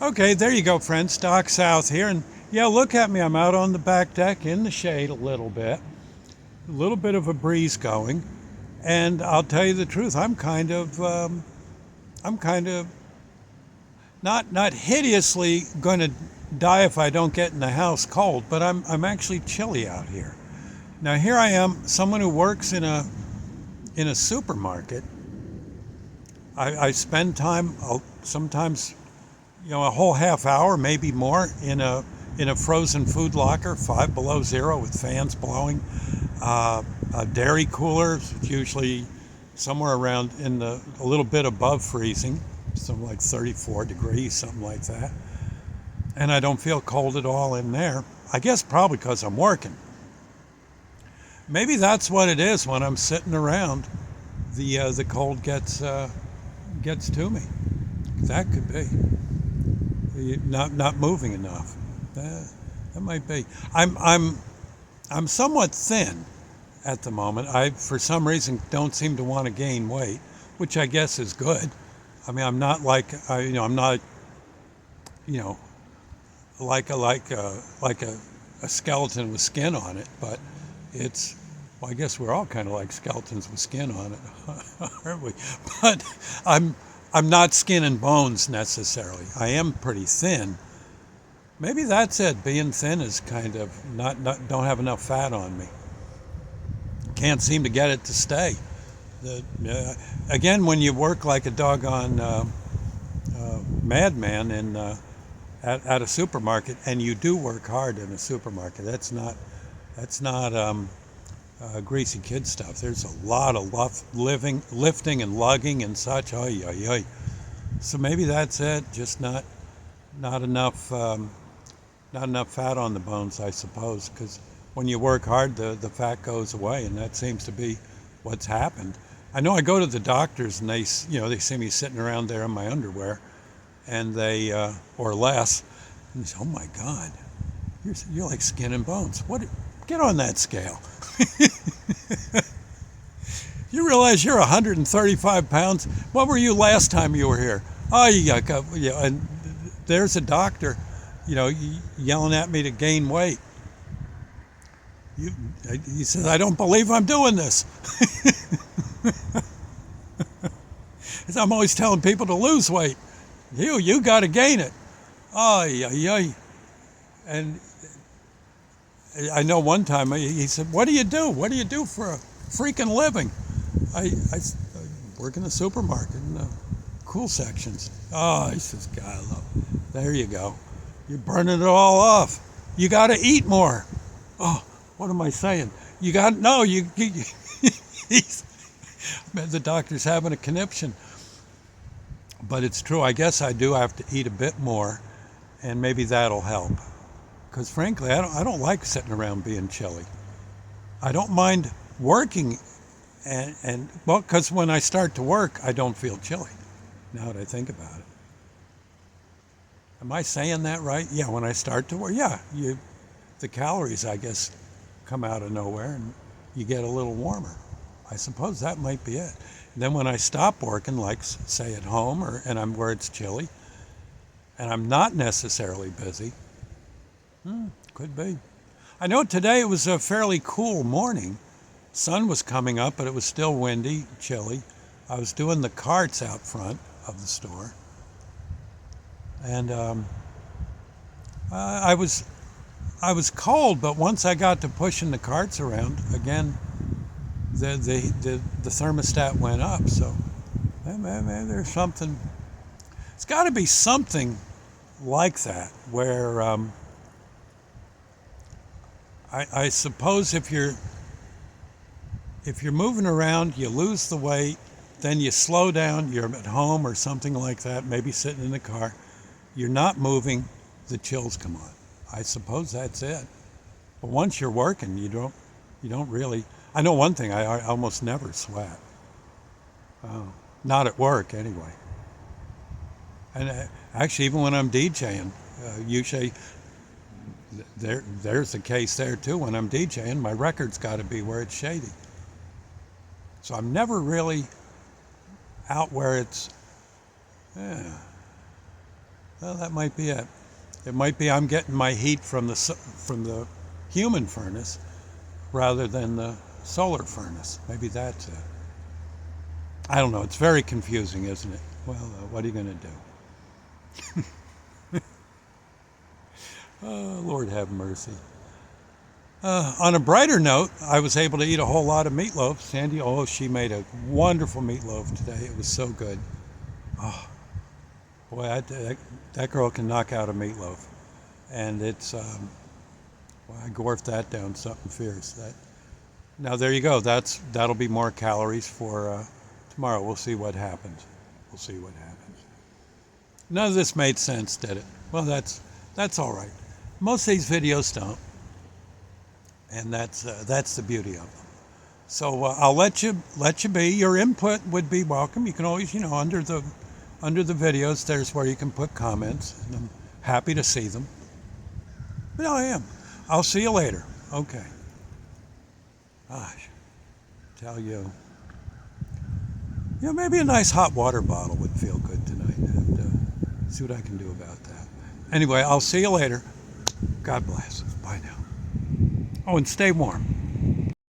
Okay, there you go, friends. Doc South here. And yeah, look at me. I'm out on the back deck in the shade a little bit. A little bit of a breeze going. And I'll tell you the truth, I'm kind of not hideously going to die if I don't get in the house cold, but I'm actually chilly out here. Now here I am, someone who works in a supermarket. I spend time sometimes a whole half hour, maybe more, in a frozen food locker, 5 below 0 with fans blowing. A dairy cooler, usually somewhere around a little bit above freezing, something like 34 degrees, something like that. And I don't feel cold at all in there. I guess probably because I'm working. Maybe that's what it is when I'm sitting around. The cold gets to me. That could be. Not moving enough. That might be. I'm somewhat thin at the moment. I for some reason don't seem to want to gain weight, which I guess is good. I mean, I'm not I'm not you know like a skeleton with skin on it, but it's well, I guess we're all kind of like skeletons with skin on it, aren't we? But I'm I'm not skin and bones necessarily. I am pretty thin. Maybe that's it. Being thin is kind of not don't have enough fat on me. Can't seem to get it to stay. Again, when you work like a doggone madman at a supermarket, and you do work hard in a supermarket, that's not greasy kid stuff. There's a lot of lifting and lugging and such. Oy, oy, oy. So maybe that's it. Just not enough not enough fat on the bones, I suppose. Because when you work hard, the fat goes away, and that seems to be what's happened. I know I go to the doctors, and they see me sitting around there in my underwear, and they or less, and they say, "Oh my God, you're like skin and bones. What? Get on that scale." You realize you're 135 pounds? What were you last time you were here? Oh, and there's a doctor, yelling at me to gain weight. You, he says, "I don't believe I'm doing this." I'm always telling people to lose weight. You got to gain it. Oh, yeah. And I know one time he said, "What do you do? What do you do for a freaking living?" I work in the supermarket in the cool sections. Oh, he says, "God, there you go. You're burning it all off. You got to eat more." Oh, what am I saying? You got no. The doctor's having a conniption, but it's true. I guess I do have to eat a bit more, and maybe that'll help. Because frankly, I don't like sitting around being chilly. I don't mind working, and well, because when I start to work, I don't feel chilly. Now that I think about it, am I saying that right? Yeah, when I start to work, yeah, the calories, I guess, come out of nowhere, and you get a little warmer. I suppose that might be it. And then when I stop working, like say at home, and I'm where it's chilly, and I'm not necessarily busy. Could be. I know today it was a fairly cool morning. Sun was coming up, but it was still windy, chilly. I was doing the carts out front of the store, and I was cold. But once I got to pushing the carts around again, the thermostat went up. So maybe there's something. It's got to be something like that where. I suppose if you're moving around, you lose the weight, then you slow down, you're at home or something like that, maybe sitting in the car, you're not moving, the chills come on. I suppose that's it. But once you're working, you don't really. I know one thing, I almost never sweat. Not at work anyway. And actually, even when I'm DJing, usually. There's the case there too. When I'm DJing, my record's got to be where it's shady. So I'm never really out where it's. Yeah. Well, that might be it. It might be I'm getting my heat from the human furnace rather than the solar furnace. Maybe that's it. I don't know. It's very confusing, isn't it? Well, what are you going to do? Oh, Lord have mercy. On a brighter note, I was able to eat a whole lot of meatloaf. Sandy, oh, she made a wonderful meatloaf today. It was so good. Oh, boy, that girl can knock out a meatloaf. And it's, well, I gorfed that down something fierce. Now, there you go. That'll be more calories for tomorrow. We'll see what happens. We'll see what happens. None of this made sense, did it? Well, that's all right. Most of these videos don't. And that's the beauty of them. So I'll let you be. Your input would be welcome. You can always, under the videos, there's where you can put comments, and I'm happy to see them. But I am. I'll see you later. Okay. Gosh, tell you. Maybe a nice hot water bottle would feel good tonight. And see what I can do about that. Anyway, I'll see you later. God bless. Bye now. Oh, and stay warm.